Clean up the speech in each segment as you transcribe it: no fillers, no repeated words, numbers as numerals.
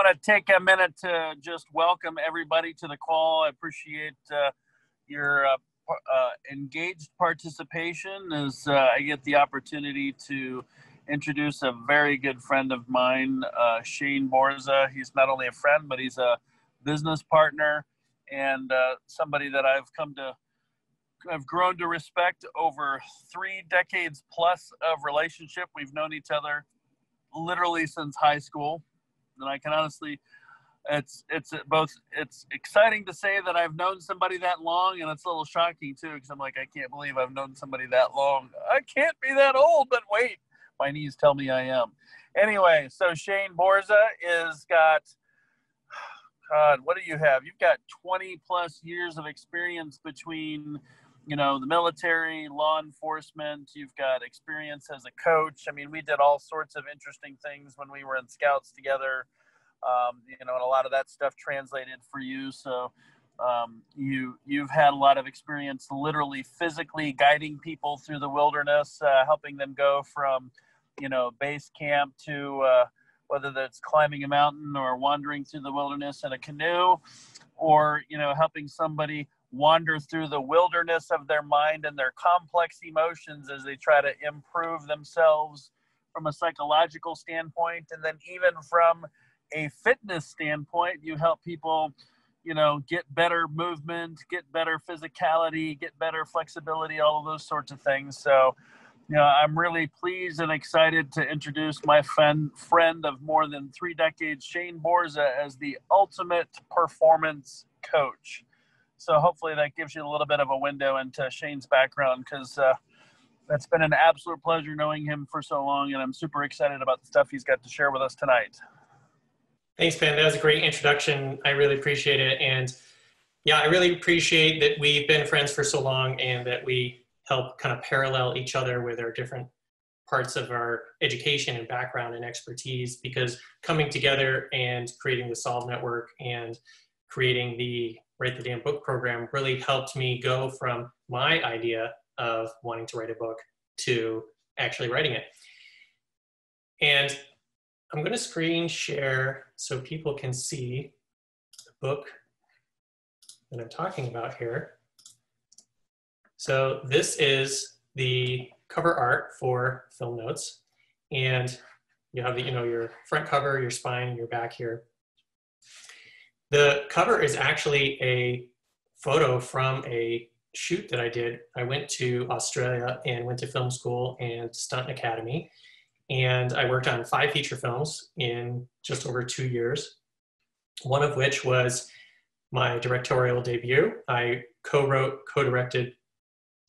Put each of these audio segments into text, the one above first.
want to take a minute to just welcome everybody to the call. I appreciate your engaged participation as I get the opportunity to introduce a very good friend of mine, Shane Borza. He's not only a friend, but he's a business partner and somebody that I've grown to respect over 3 decades plus of relationship. We've known each other literally since high school. And I can honestly, it's exciting to say that I've known somebody that long, and it's a little shocking too, because I'm like, I can't believe I've known somebody that long. I can't be that old, but wait, my knees tell me I am. Anyway, so Shane Borza is got, God, what do you have? You've got 20 plus years of experience between, the military, law enforcement. You've got experience as a coach. I mean, we did all sorts of interesting things when we were in Scouts together, and a lot of that stuff translated for you. So you've had a lot of experience literally physically guiding people through the wilderness, helping them go from, base camp to whether that's climbing a mountain or wandering through the wilderness in a canoe, or, helping somebody wander through the wilderness of their mind and their complex emotions as they try to improve themselves from a psychological standpoint. And then even from a fitness standpoint, you help people, get better movement, get better physicality, get better flexibility, all of those sorts of things. So, I'm really pleased and excited to introduce my friend of more than 3 decades, Shane Borza, as the ultimate performance coach. So hopefully that gives you a little bit of a window into Shane's background, because it's been an absolute pleasure knowing him for so long, and I'm super excited about the stuff he's got to share with us tonight. Thanks, Ben. That was a great introduction. I really appreciate it. And yeah, I really appreciate that we've been friends for so long and that we help kind of parallel each other with our different parts of our education and background and expertise, because coming together and creating the Solve Network and creating the Write the Damn Book program really helped me go from my idea of wanting to write a book to actually writing it. And I'm going to screen share so people can see the book that I'm talking about here. So this is the cover art for Film Notes, and you have the, your front cover, your spine, your back here. The cover is actually a photo from a shoot that I did. I went to Australia and went to film school and stunt academy, and I worked on 5 feature films in just over 2 years, one of which was my directorial debut. I co-wrote, co-directed,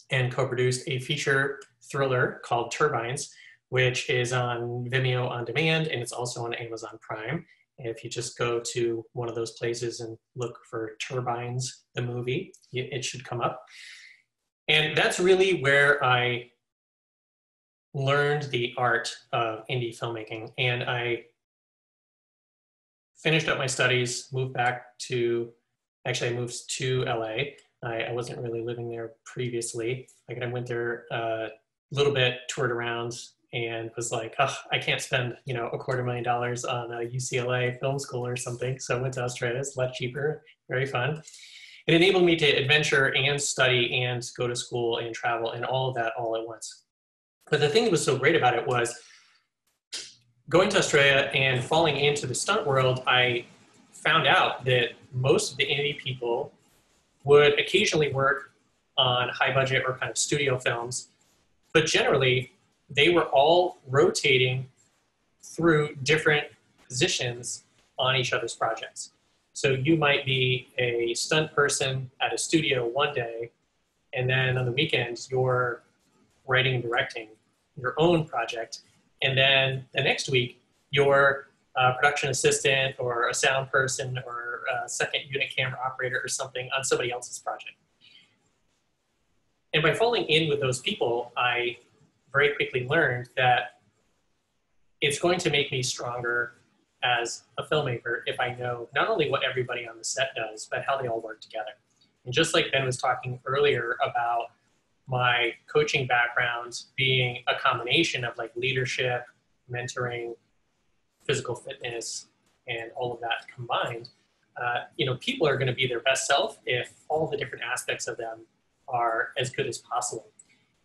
and co-produced a feature thriller called Turbines, which is on Vimeo on demand, and it's also on Amazon Prime. And if you just go to one of those places and look for Turbines, the movie, it should come up. And that's really where I learned the art of indie filmmaking. And I finished up my studies, moved back to, actually I moved to LA. I wasn't really living there previously. Like, I went there a little bit, toured around, and was like, oh, I can't spend, $250,000 on a UCLA film school or something. So I went to Australia. It's a lot cheaper, very fun. It enabled me to adventure and study and go to school and travel and all of that all at once. But the thing that was so great about it was going to Australia and falling into the stunt world. I found out that most of the indie people would occasionally work on high budget or kind of studio films, but generally they were all rotating through different positions on each other's projects. So you might be a stunt person at a studio one day, and then on the weekends you're writing and directing your own project, and then the next week you're a production assistant or a sound person or a second unit camera operator or something on somebody else's project. And by falling in with those people, I very quickly learned that it's going to make me stronger as a filmmaker if I know not only what everybody on the set does, but how they all work together. And just like Ben was talking earlier about my coaching background being a combination of like leadership, mentoring, physical fitness, and all of that combined, you know, people are going to be their best self if all the different aspects of them are as good as possible.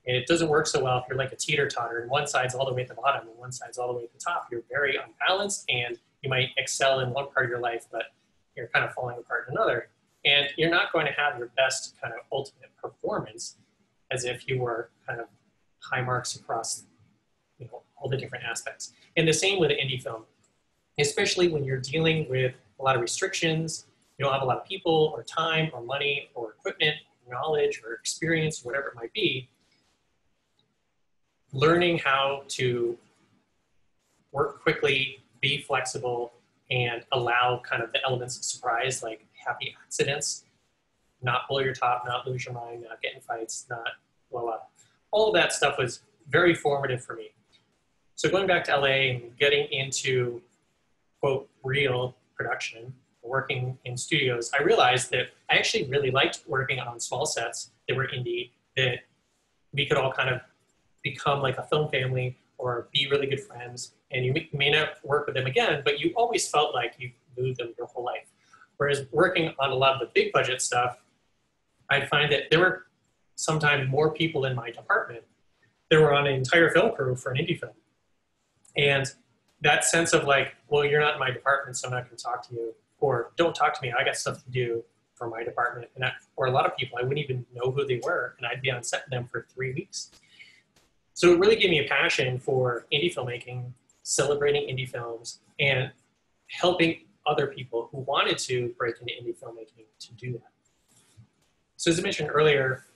And it doesn't work so well if you're like a teeter-totter and one side's all the way at the bottom and one side's all the way at the top. You're very unbalanced, and you might excel in one part of your life, but you're kind of falling apart in another. And you're not going to have your best kind of ultimate performance as if you were kind of high marks across, you know, all the different aspects. And the same with indie film, especially when you're dealing with a lot of restrictions. You don't have a lot of people or time or money or equipment, or knowledge or experience, whatever it might be. Learning how to work quickly, be flexible, and allow kind of the elements of surprise, like happy accidents, not blow your top, not lose your mind, not get in fights, not blow up. All of that stuff was very formative for me. So going back to LA and getting into, quote, real production, working in studios, I realized that I actually really liked working on small sets that were indie, that we could all kind of become like a film family or be really good friends. And you may not work with them again, but you always felt like you knew them your whole life. Whereas working on a lot of the big budget stuff, I'd find that there were sometimes more people in my department that were on an entire film crew for an indie film. And that sense of like, well, you're not in my department, so I'm not going to talk to you, or don't talk to me, I got stuff to do for my department. And or a lot of people, I wouldn't even know who they were, and I'd be on set with them for 3 weeks. So it really gave me a passion for indie filmmaking, celebrating indie films, and helping other people who wanted to break into indie filmmaking to do that. So as I mentioned earlier,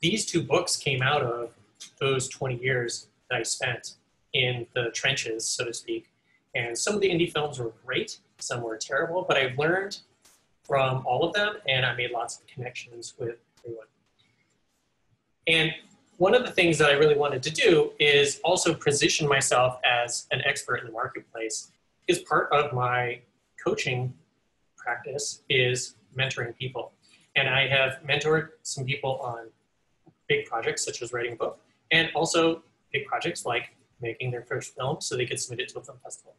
these 2 books came out of those 20 years that I spent in the trenches, so to speak. And some of the indie films were great, some were terrible, but I learned from all of them, and I made lots of connections with everyone. And one of the things that I really wanted to do is also position myself as an expert in the marketplace, because part of my coaching practice is mentoring people. And I have mentored some people on big projects, such as writing a book, and also big projects like making their first film so they could submit it to a film festival.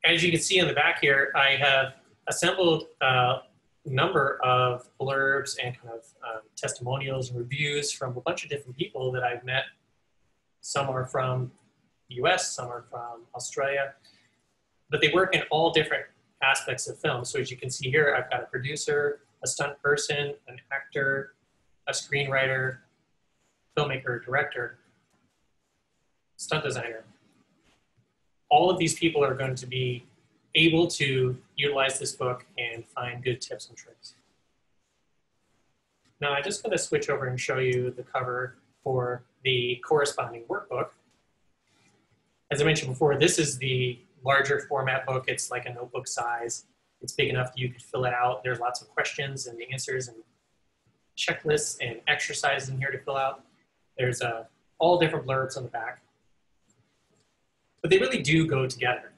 As you can see in the back here, I have assembled a number of blurbs and kind of testimonials and reviews from a bunch of different people that I've met. Some are from the US, some are from Australia, but they work in all different aspects of film. So as you can see here, I've got a producer, a stunt person, an actor, a screenwriter, filmmaker, director, stunt designer. All of these people are going to be able to utilize this book and find good tips and tricks. Now I'm just going to switch over and show you the cover for the corresponding workbook. As I mentioned before, this is the larger format book. It's like a notebook size. It's big enough that you could fill it out. There's lots of questions and answers and checklists and exercises in here to fill out. There's all different blurbs on the back. But they really do go together.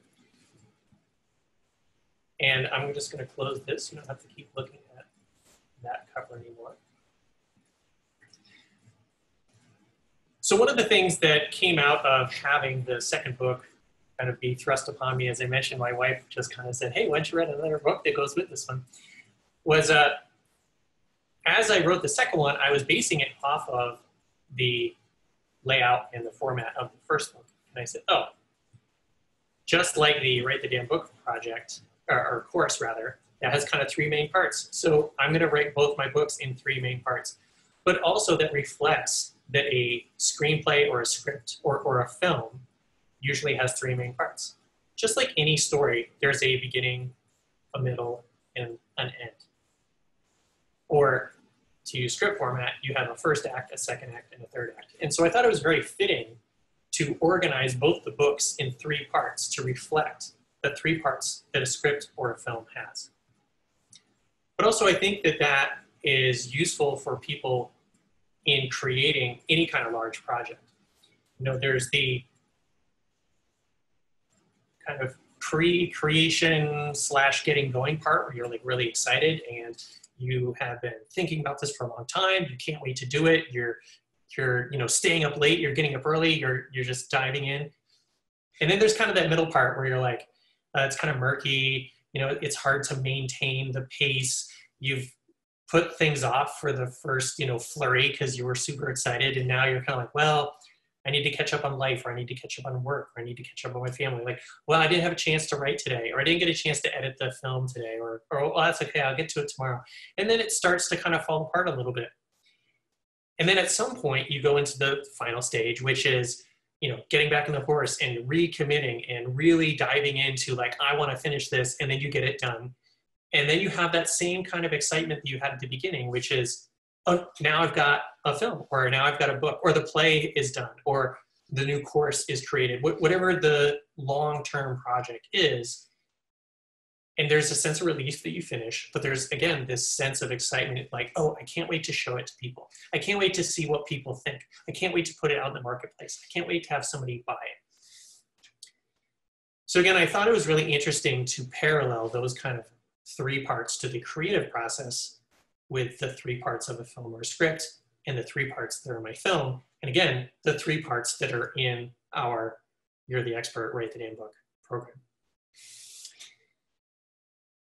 And I'm just going to close this. You don't have to keep looking at that cover anymore. So one of the things that came out of having the second book kind of be thrust upon me, as I mentioned, my wife just kind of said, hey, why don't you write another book that goes with this one, was as I wrote the second one, I was basing it off of the layout and the format of the first book. And I said, oh, just like the Write the Damn Book project, or course rather, that has kind of 3 main parts. So I'm gonna write both my books in 3 main parts, but also that reflects that a screenplay or a script or a film usually has 3 main parts. Just like any story, there's a beginning, a middle, and an end. Or to use script format, you have a first act, a second act, and a third act. And so I thought it was very fitting to organize both the books in 3 parts to reflect the 3 parts that a script or a film has. But also I think that that is useful for people in creating any kind of large project. You know, there's the kind of pre-creation / getting going part where you're like really excited and you have been thinking about this for a long time. You can't wait to do it. You're you know, staying up late, you're getting up early, you're just diving in. And then there's kind of that middle part where you're like, It's kind of murky. You know, it's hard to maintain the pace. You've put things off for the first, you know, flurry because you were super excited, and now you're kind of like, well, I need to catch up on life, or I need to catch up on work, or I need to catch up on my family. Like, well, I didn't have a chance to write today, or I didn't get a chance to edit the film today, or well, that's okay, I'll get to it tomorrow. And then it starts to kind of fall apart a little bit. And then at some point you go into the final stage, which is, you know, getting back in the horse and recommitting and really diving into like, I want to finish this, and then you get it done. And then you have that same kind of excitement that you had at the beginning, which is, oh, now I've got a film, or now I've got a book, or the play is done, or the new course is created, whatever the long-term project is. And there's a sense of relief that you finish, but there's, again, this sense of excitement, like, oh, I can't wait to show it to people. I can't wait to see what people think. I can't wait to put it out in the marketplace. I can't wait to have somebody buy it. So again, I thought it was really interesting to parallel those kind of three parts to the creative process with the three parts of a film or a script, and the three parts that are in my film. And again, the three parts that are in our You're the Expert, Write the Damn Book program.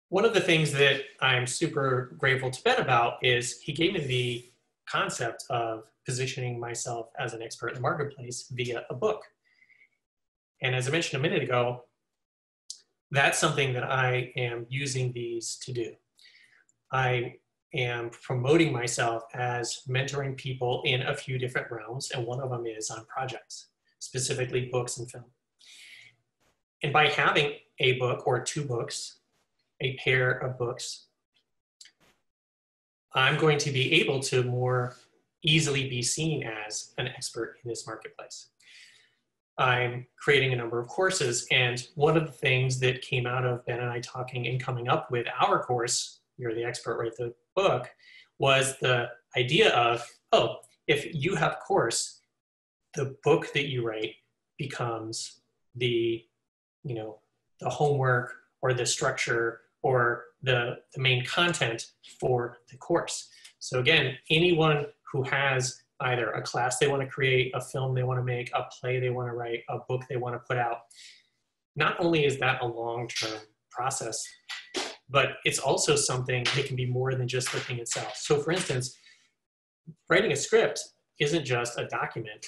One of the things that I'm super grateful to Ben about is he gave me the concept of positioning myself as an expert in the marketplace via a book. And as I mentioned a minute ago, that's something that I am using these to do. I am promoting myself as mentoring people in a few different realms, and one of them is on projects, specifically books and film. And by having a book or two books, a pair of books, I'm going to be able to more easily be seen as an expert in this marketplace. I'm creating a number of courses, and one of the things that came out of Ben and I talking and coming up with our course, You're the Expert, Write the Book, was the idea of, oh, if you have a course, the book that you write becomes the, you know, the homework or the structure or the main content for the course. So again, anyone who has either a class they want to create, a film they want to make, a play they want to write, a book they want to put out, not only is that a long-term process, but it's also something that can be more than just the thing itself. So for instance, writing a script isn't just a document,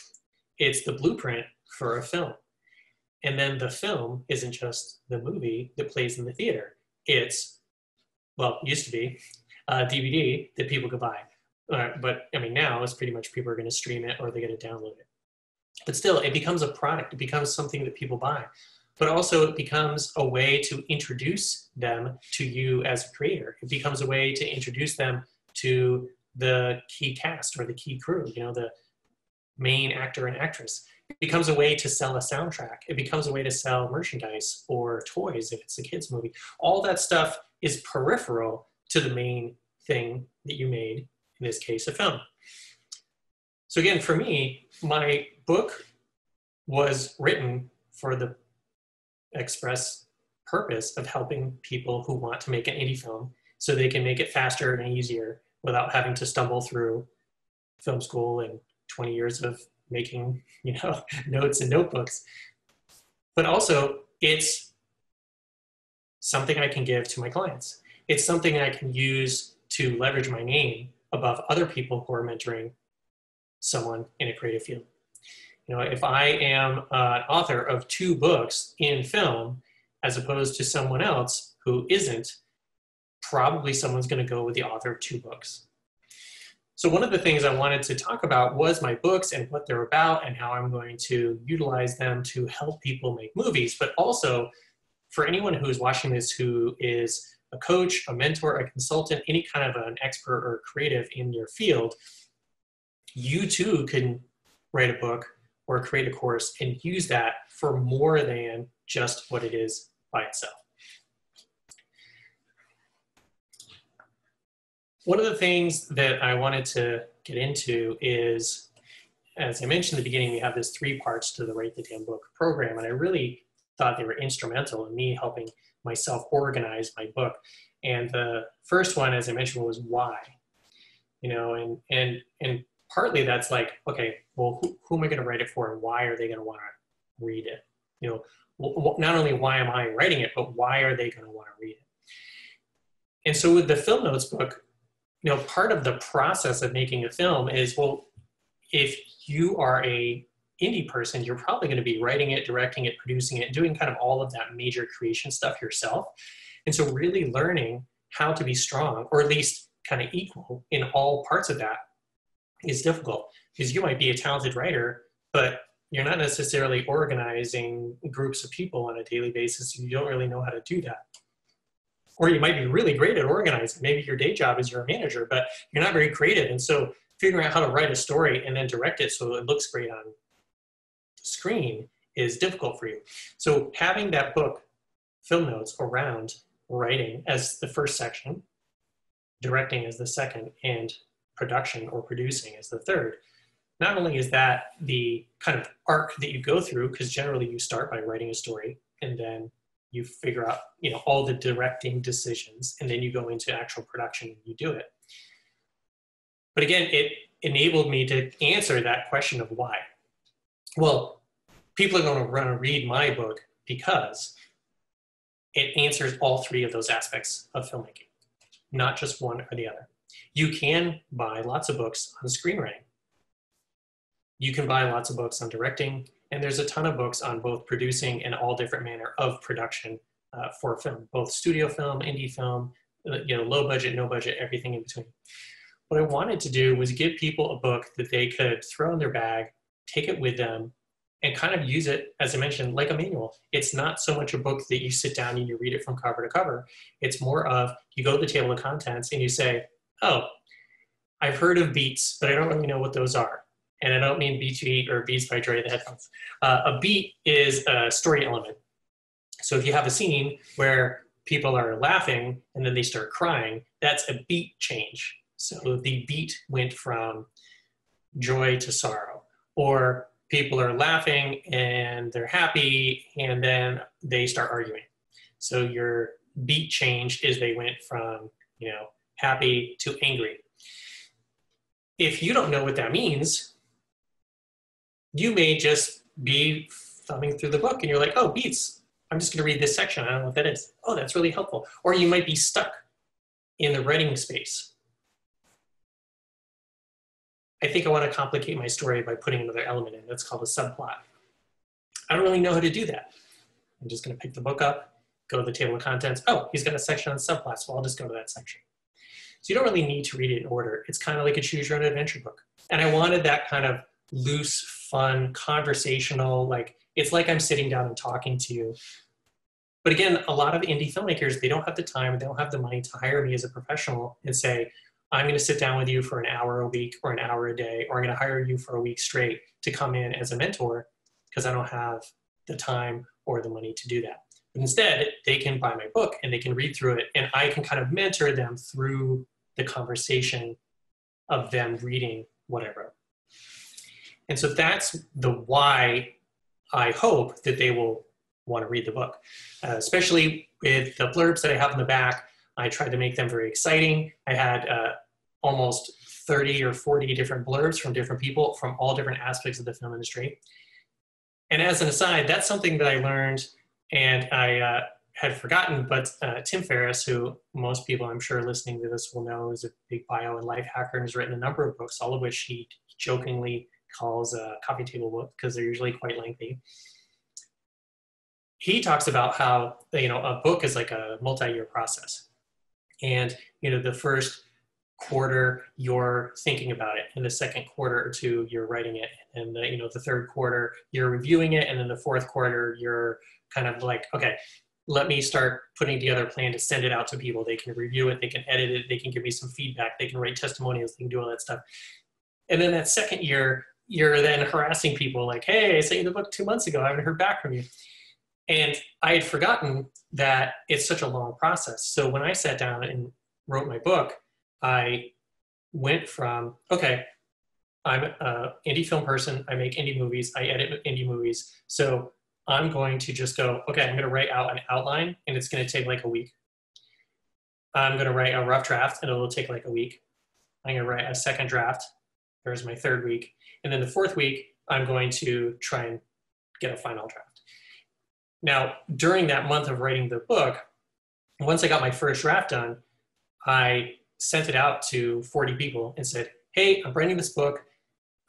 it's the blueprint for a film. And then the film isn't just the movie that plays in the theater. It's, well, it used to be a DVD that people could buy. But I mean, now it's pretty much people are going to stream it or they're going to download it. But still, it becomes a product. It becomes something that people buy. But also it becomes a way to introduce them to you as a creator. It becomes a way to introduce them to the key cast or the key crew, you know, the main actor and actress. It becomes a way to sell a soundtrack. It becomes a way to sell merchandise or toys if it's a kid's movie. All that stuff is peripheral to the main thing that you made, in this case, a film. So again, for me, my book was written for the express purpose of helping people who want to make an indie film so they can make it faster and easier without having to stumble through film school and 20 years of making, you know, notes and notebooks. But also, it's something I can give to my clients. It's something I can use to leverage my name above other people who are mentoring someone in a creative field. You know, if I am an author of 2 books in film, as opposed to someone else who isn't, probably someone's going to go with the author of 2 books. So one of the things I wanted to talk about was my books and what they're about and how I'm going to utilize them to help people make movies, but also for anyone who's watching this who is a coach, a mentor, a consultant, any kind of an expert or creative in your field, you too can write a book or create a course and use that for more than just what it is by itself. One of the things that I wanted to get into is, as I mentioned in the beginning, we have this 3 parts to the Write the Damn Book program, and I really thought they were instrumental in me helping myself organize my book. And the first one, as I mentioned, was why. You know, and partly that's like, okay, well, who am I going to write it for, and why are they going to want to read it? You know, not only why am I writing it, but why are they going to want to read it? And so with the film notes book, part of the process of making a film is, well, if you are a indie person, you're probably going to be writing it, directing it, producing it, doing kind of all of that major creation stuff yourself. And so really learning how to be strong, or at least kind of equal in all parts of that, is difficult, because you might be a talented writer, but you're not necessarily organizing groups of people on a daily basis, and you don't really know how to do that. Or you might be really great at organizing. Maybe your day job is you're a manager, but you're not very creative. And so figuring out how to write a story and then direct it so it looks great on the screen is difficult for you. So having that book, film notes, around writing as the first section, directing as the second, and production or producing as the third, not only is that the kind of arc that you go through, because generally you start by writing a story and then you figure out, all the directing decisions, and then you go into actual production and you do it. But again, it enabled me to answer that question of why. Well, people are going to read my book because it answers all three of those aspects of filmmaking, not just one or the other. You can buy lots of books on screenwriting. You can buy lots of books on directing, and there's a ton of books on both producing and all different manner of production for film, both studio film, indie film, low budget, no budget, everything in between. What I wanted to do was give people a book that they could throw in their bag, take it with them, and kind of use it, as I mentioned, like a manual. It's not so much a book that you sit down and you read it from cover to cover. It's more of, you go to the table of contents and you say, oh, I've heard of beats, but I don't really know what those are. And I don't mean beat to eat or Beats by Dre, the headphones. A beat is a story element. So if you have a scene where people are laughing and then they start crying, that's a beat change. So the beat went from joy to sorrow. Or people are laughing and they're happy and then they start arguing. So your beat change is they went from, happy to angry. If you don't know what that means, you may just be thumbing through the book and you're like, oh, beats. I'm just going to read this section. I don't know what that is. Oh, that's really helpful. Or you might be stuck in the writing space. I think I want to complicate my story by putting another element in. That's called a subplot. I don't really know how to do that. I'm just going to pick the book up, go to the table of contents. Oh, he's got a section on subplots. Well, I'll just go to that section. So you don't really need to read it in order. It's kind of like a choose your own adventure book. And I wanted that kind of loose, fun, conversational, it's like I'm sitting down and talking to you. But again, a lot of indie filmmakers, they don't have the time, they don't have the money to hire me as a professional and say, I'm going to sit down with you for an hour a week or an hour a day, or I'm going to hire you for a week straight to come in as a mentor, because I don't have the time or the money to do that. But instead, they can buy my book and they can read through it, and I can kind of mentor them through the conversation of them reading what I wrote. And so that's the why I hope that they will want to read the book, especially with the blurbs that I have in the back. I tried to make them very exciting. I had almost 30 or 40 different blurbs from different people from all different aspects of the film industry. And as an aside, that's something that I learned and I had forgotten, but Tim Ferriss, who most people I'm sure listening to this will know is a big bio and life hacker and has written a number of books, all of which he jokingly calls a coffee table book because they're usually quite lengthy. He talks about how, a book is like a multi-year process. And, the first quarter, you're thinking about it. In the second quarter or two, you're writing it. And, the third quarter, you're reviewing it. And then the fourth quarter, you're kind of like, okay, let me start putting together a plan to send it out to people. They can review it. They can edit it. They can give me some feedback. They can write testimonials. They can do all that stuff. And then that second year, you're then harassing people like, hey, I sent you the book 2 months ago. I haven't heard back from you. And I had forgotten that it's such a long process. So when I sat down and wrote my book, I went from, okay, I'm an indie film person. I make indie movies. I edit indie movies. So I'm going to just go, okay, I'm going to write out an outline and it's going to take like a week. I'm going to write a rough draft and it'll take like a week. I'm going to write a second draft. There's my third week. And then the fourth week, I'm going to try and get a final draft. Now, during that month of writing the book, once I got my first draft done, I sent it out to 40 people and said, hey, I'm writing this book.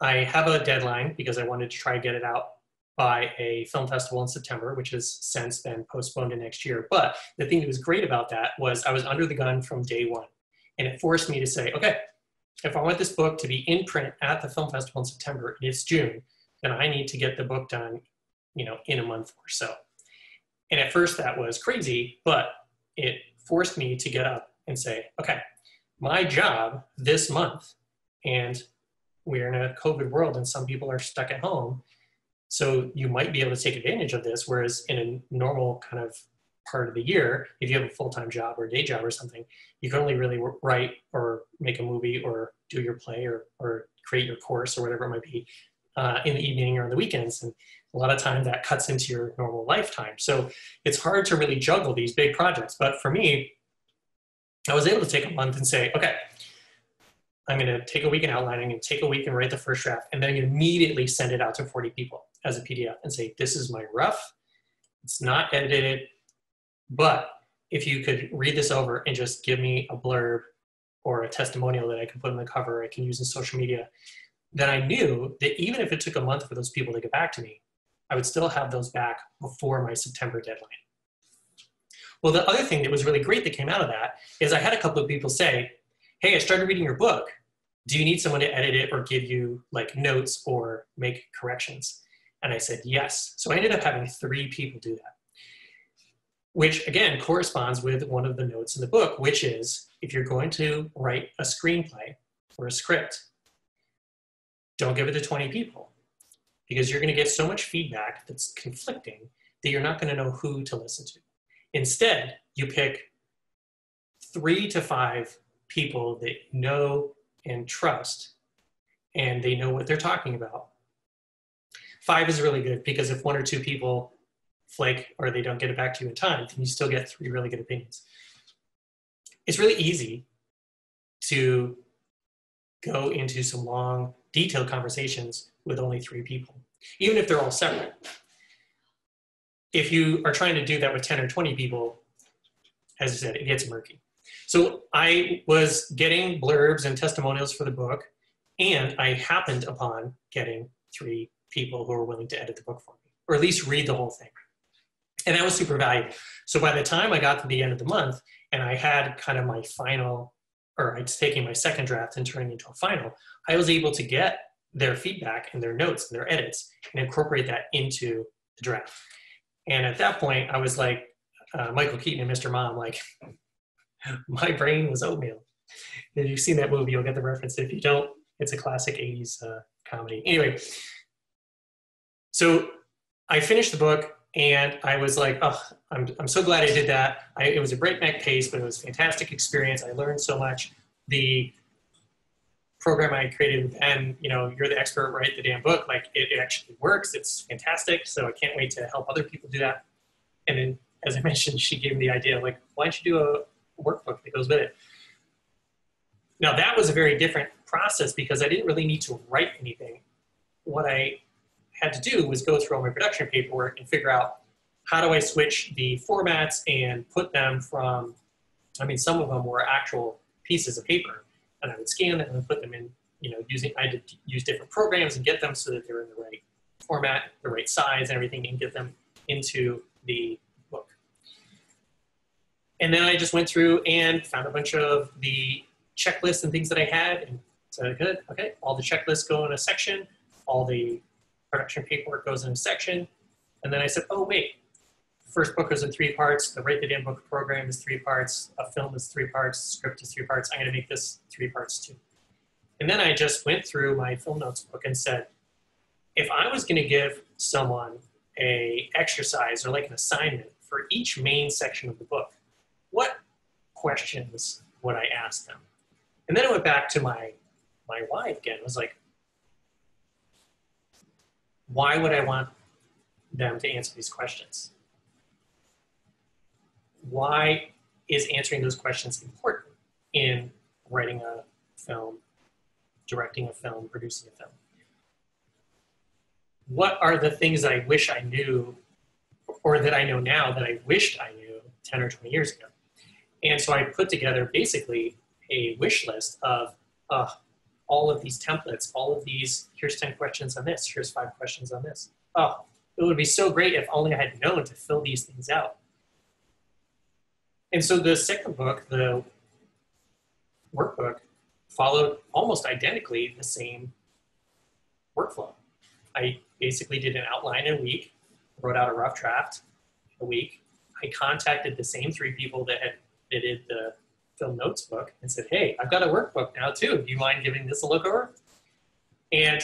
I have a deadline because I wanted to try to get it out by a film festival in September, which has since been postponed to next year. But the thing that was great about that was I was under the gun from day one. And it forced me to say, okay, if I want this book to be in print at the film festival in September, and it's June, then I need to get the book done, in a month or so. And at first that was crazy, but it forced me to get up and say, okay, my job this month, and we're in a COVID world and some people are stuck at home, so you might be able to take advantage of this, whereas in a normal kind of part of the year, if you have a full-time job or a day job or something, you can only really write or make a movie or do your play or create your course or whatever it might be in the evening or on the weekends. And a lot of time that cuts into your normal lifetime. So it's hard to really juggle these big projects. But for me, I was able to take a month and say, okay, I'm going to take a week in outlining and take a week and write the first draft. And then I'm going to immediately send it out to 40 people as a PDF and say, this is my rough. It's not edited, but if you could read this over and just give me a blurb or a testimonial that I can put on the cover, I can use in social media, then I knew that even if it took a month for those people to get back to me, I would still have those back before my September deadline. Well, the other thing that was really great that came out of that is I had a couple of people say, hey, I started reading your book. Do you need someone to edit it or give you like notes or make corrections? And I said, yes. So I ended up having 3 people do that, which again corresponds with one of the notes in the book, which is if you're going to write a screenplay or a script, don't give it to 20 people because you're going to get so much feedback that's conflicting that you're not going to know who to listen to. Instead, you pick 3 to 5 people that know and trust, and they know what they're talking about. 5 is really good because if 1 or 2 people flake or they don't get it back to you in time, then you still get 3 really good opinions. It's really easy to go into some long, detailed conversations with only 3 people, even if they're all separate. If you are trying to do that with 10 or 20 people, as I said, it gets murky. So I was getting blurbs and testimonials for the book, and I happened upon getting 3 people who were willing to edit the book for me, or at least read the whole thing. And that was super valuable. So by the time I got to the end of the month and I had kind of my final, or I was taking my second draft and turning it into a final, I was able to get their feedback and their notes and their edits and incorporate that into the draft. And at that point, I was like Michael Keaton and Mr. Mom, like my brain was oatmeal. If you've seen that movie, you'll get the reference. If you don't, it's a classic 80s comedy. Anyway, so I finished the book and I was like, oh, I'm so glad I did that. It was a breakneck pace, but it was a fantastic experience. I learned so much. The program I created with Ben, you're the expert, write the damn book. Like it actually works. It's fantastic. So I can't wait to help other people do that. And then, as I mentioned, she gave me the idea, like, why don't you do a workbook that goes with it? Now that was a very different process because I didn't really need to write anything. What I had to do was go through all my production paperwork and figure out how do I switch the formats and put them from, some of them were actual pieces of paper, and I would scan them and put them in, I had to use different programs and get them so that they were in the right format, the right size and everything, and get them into the book. And then I just went through and found a bunch of the checklists and things that I had, and so good, okay, all the checklists go in a section, all the production paperwork goes in a section, and then I said, oh wait, the first book is in 3 parts, the Write the Damn Book program is 3 parts, a film is 3 parts, script is 3 parts, I'm gonna make this 3 parts too. And then I just went through my film notes book and said, if I was gonna give someone a exercise or like an assignment for each main section of the book, what questions would I ask them? And then I went back to my why again. I was like, why would I want them to answer these questions? Why is answering those questions important in writing a film, directing a film, producing a film? What are the things I wish I knew or that I know now that I wished I knew 10 or 20 years ago. And so I put together basically a wish list of all of these templates, all of these, here's 10 questions on this, here's 5 questions on this. Oh, it would be so great if only I had known to fill these things out. And so the second book, the workbook, followed almost identically the same workflow. I basically did an outline in a week, wrote out a rough draft a week. I contacted the same 3 people that did the film notes book and said, hey, I've got a workbook now too. Do you mind giving this a look over? And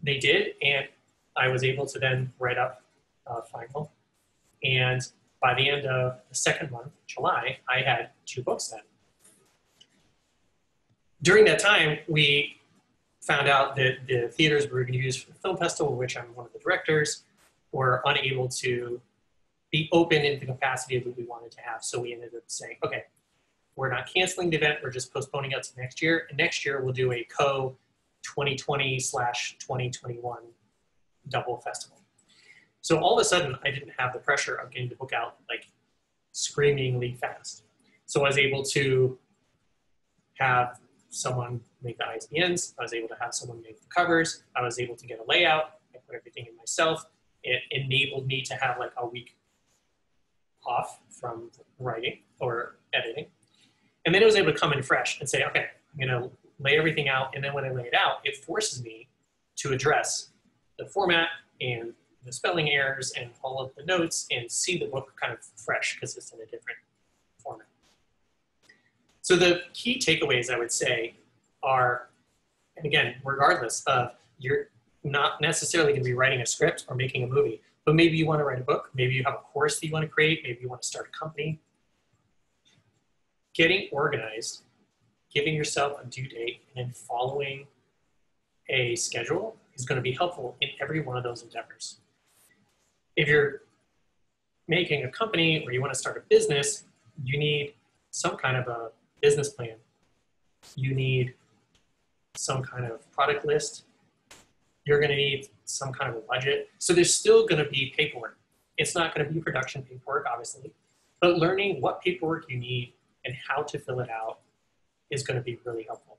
they did, and I was able to then write up a final. And by the end of the second month, July, I had 2 books then. During that time, we found out that the theaters we were going to use for the film festival, which I'm one of the directors, were unable to be open in the capacity that we wanted to have. So we ended up saying, okay, we're not canceling the event, we're just postponing it to next year. And next year we'll do a co-2020/2021 double festival. So all of a sudden, I didn't have the pressure of getting the book out like screamingly fast. So I was able to have someone make the ISBNs. I was able to have someone make the covers. I was able to get a layout. I put everything in myself. It enabled me to have like a week off from writing or editing. And then I was able to come in fresh and say, okay, I'm gonna lay everything out. And then when I lay it out, it forces me to address the format and the spelling errors and all of the notes and see the book kind of fresh because it's in a different format. So the key takeaways I would say are, and again, regardless of, you're not necessarily gonna be writing a script or making a movie, but maybe you wanna write a book, maybe you have a course that you wanna create, maybe you wanna start a company. Getting organized, giving yourself a due date, and then following a schedule is gonna be helpful in every one of those endeavors. If you're making a company or you wanna start a business, you need some kind of a business plan. You need some kind of product list. You're gonna need some kind of a budget. So there's still gonna be paperwork. It's not gonna be production paperwork, obviously, but learning what paperwork you need and how to fill it out is gonna be really helpful.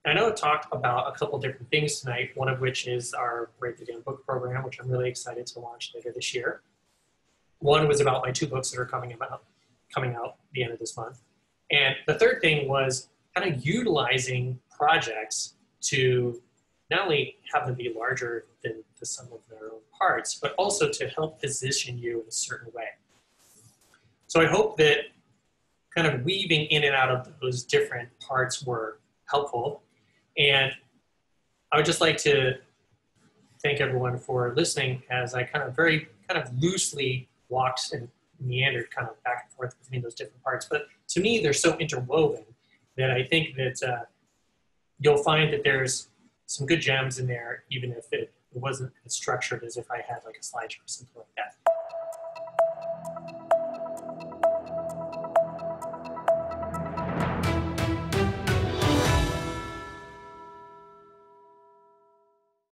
I know I talked about a couple different things tonight, one of which is our Write the Damn Book program, which I'm really excited to launch later this year. One was about my 2 books that are coming out the end of this month. And the third thing was kind of utilizing projects to not only have them be larger than the sum of their own parts, but also to help position you in a certain way. So I hope that kind of weaving in and out of those different parts were helpful. And I would just like to thank everyone for listening as I kind of loosely walked and meandered kind of back and forth between those different parts. But to me, they're so interwoven that I think that you'll find that there's some good gems in there, even if it wasn't as structured as if I had like a slideshow or something like that.